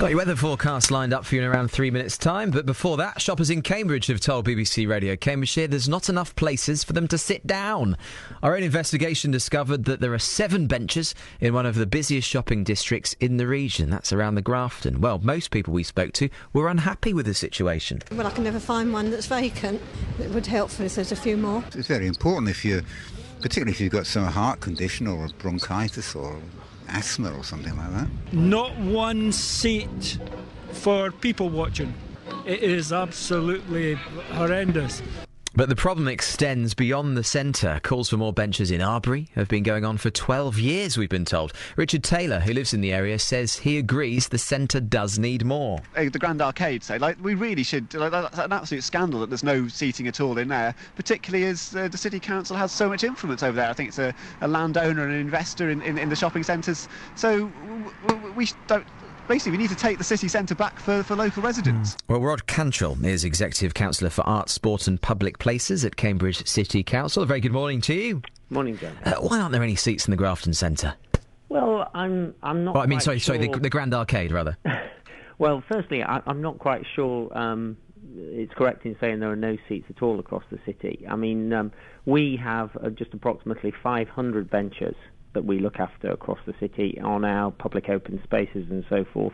Got your weather forecast lined up for you in around 3 minutes' time, but before that, shoppers in Cambridge have told BBC Radio Cambridgeshire there's not enough places for them to sit down. Our own investigation discovered that there are 7 benches in one of the busiest shopping districts in the region. That's around the Grafton. Well, most people we spoke to were unhappy with the situation. Well, I can never find one that's vacant. It would help if there's a few more. It's very important particularly if you've got some heart condition or bronchitis or asthma or something like that. Not one seat for people watching. It is absolutely horrendous. But the problem extends beyond the centre. Calls for more benches in Arbury have been going on for 12 years, we've been told. Richard Taylor, who lives in the area, says he agrees the centre does need more. The Grand Arcade, say, we really should, that's an absolute scandal that there's no seating at all in there, particularly as the City Council has so much influence over there. I think it's a landowner and an investor in the shopping centres. So we don't... Basically, we need to take the city centre back for local residents. Well, Rod Canrill is Executive Councillor for Arts, Sport and Public Places at Cambridge City Council. A very good morning to you. Morning, John. Why aren't there any seats in the Grafton Centre? Well, I'm not. Sorry, the Grand Arcade, rather. Well, firstly, I'm not quite sure it's correct in saying there are no seats at all across the city. I mean, we have just approximately 500 benches that we look after across the city on our public open spaces and so forth.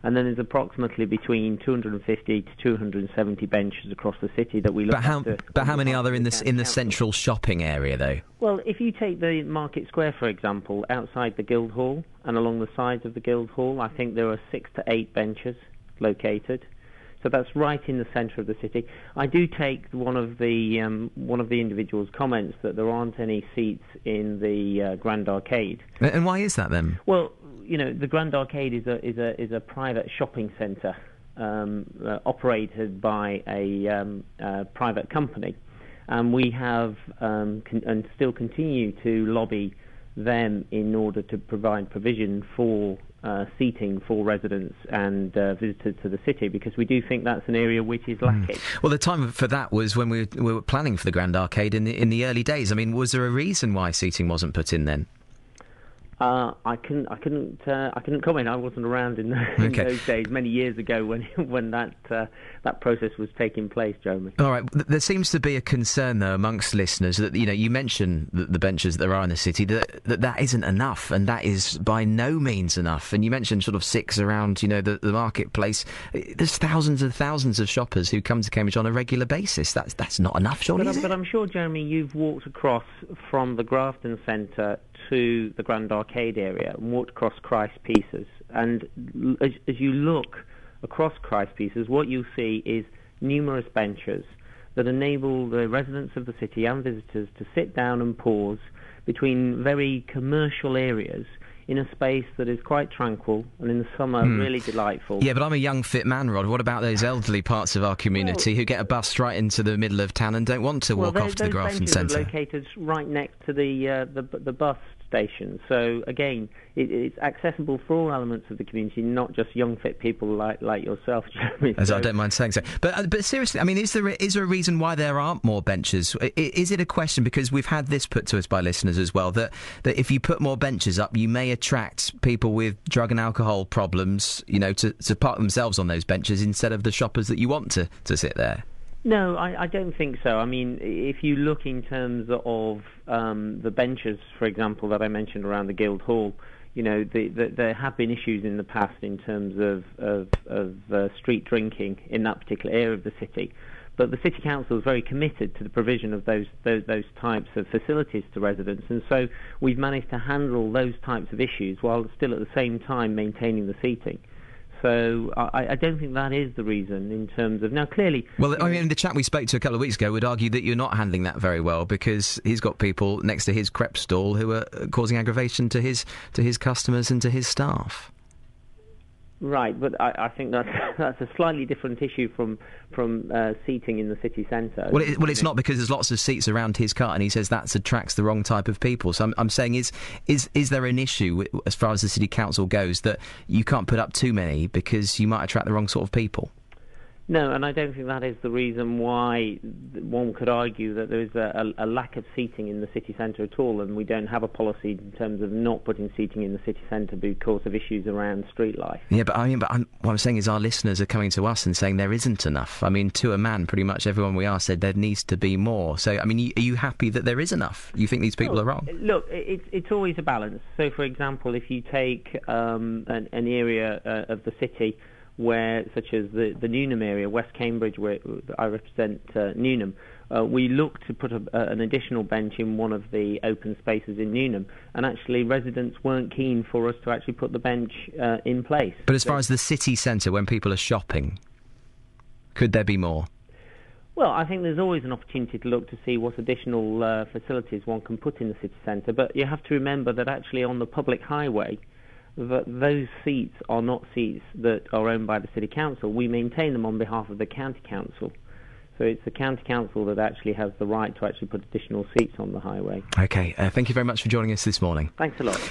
And then there's approximately between 250 to 270 benches across the city that we look after. But how many are there in the central shopping area, though? Well, if you take the Market Square, for example, outside the Guildhall and along the sides of the Guildhall, I think there are 6 to 8 benches located. So that's right in the centre of the city. I do take one of the individual's comments that there aren't any seats in the Grand Arcade. And why is that then? Well, the Grand Arcade is a private shopping centre operated by a private company, and we have and still continue to lobby them in order to provide provision for seating for residents and visitors to the city, because we do think that's an area which is lacking. Well, the time for that was when we were planning for the Grand Arcade in the early days. I mean, was there a reason why seating wasn't put in then? I couldn't comment. I wasn't around in those days, many years ago, when that process was taking place, Jeremy. All right. There seems to be a concern, though, amongst listeners that you mentioned the benches that there are in the city that isn't enough, and that is by no means enough. And you mentioned sort of 6 around, the marketplace. There's thousands and thousands of shoppers who come to Cambridge on a regular basis. That's not enough, surely. But I'm sure, Jeremy, you've walked across from the Grafton Centre to the Grand Arcade area and walked across Christ Pieces, and as you look across Christ Pieces, what you'll see is numerous benches that enable the residents of the city and visitors to sit down and pause between very commercial areas in a space that is quite tranquil and in the summer really delightful. Yeah, but I'm a young, fit man, Rod. What about those elderly parts of our community who get a bus right into the middle of town and don't want to walk off to the Grafton Centre? Those benches are located right next to the bus station. So again, it's accessible for all elements of the community, not just young, fit people like yourself, Jeremy. As I don't mind saying so. But seriously, I mean, is there a reason why there aren't more benches? Is it a question, because we've had this put to us by listeners as well, that if you put more benches up, you may attract people with drug and alcohol problems, to park themselves on those benches instead of the shoppers that you want to sit there? No, I don't think so. I mean, if you look in terms of the benches, for example, that I mentioned around the Guildhall, there have been issues in the past in terms of street drinking in that particular area of the city. But the City Council is very committed to the provision of those types of facilities to residents, and so we've managed to handle those types of issues while still at the same time maintaining the seating. So I don't think that is the reason in terms of... Now, clearly... Well, I mean, the chap we spoke to a couple of weeks ago would argue that you're not handling that very well, because he's got people next to his crepe stall who are causing aggravation to his customers and to his staff. Right, but I think that's a slightly different issue from seating in the city centre. Well, it's not, because there's lots of seats around his car, and he says that attracts the wrong type of people. So I'm saying, is there an issue as far as the city council goes that you can't put up too many because you might attract the wrong sort of people? No, and I don't think that is the reason why one could argue that there is a lack of seating in the city centre at all, and we don't have a policy in terms of not putting seating in the city centre because of issues around street life. Yeah, but what I'm saying is our listeners are coming to us and saying there isn't enough. I mean, to a man, pretty much everyone we asked said there needs to be more. So, I mean, are you happy that there is enough? You think these people are wrong? Look, it's always a balance. So, for example, if you take an area of the city where, such as the Newnham area, West Cambridge, where I represent Newnham, we look to put an additional bench in one of the open spaces in Newnham, and actually residents weren't keen for us to actually put the bench in place. But as far as the city centre, when people are shopping, could there be more? Well, I think there's always an opportunity to look to see what additional facilities one can put in the city centre, but you have to remember that actually on the public highway, that those seats are not seats that are owned by the City Council. We maintain them on behalf of the County Council. So it's the County Council that actually has the right to actually put additional seats on the highway. OK, thank you very much for joining us this morning. Thanks a lot.